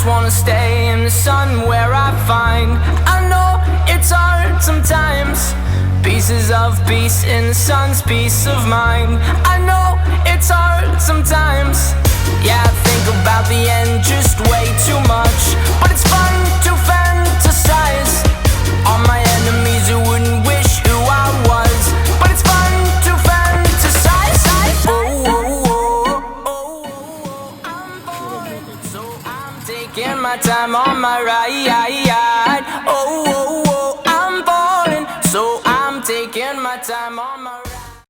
just wanna stay in the sun where I find. I know it's hard sometimes. Pieces of peace in the sun's peace of mind. I know it's hard sometimes. Yeah, I think about the end just way too much, but it's fun to fantasize on my enemies who wouldn't wish who I was. But it's fun to fantasize. Oh, oh, oh, oh, oh, I'm bored, so I'm taking my time on my ride. Oh, oh, oh, I'm falling, so I'm taking my time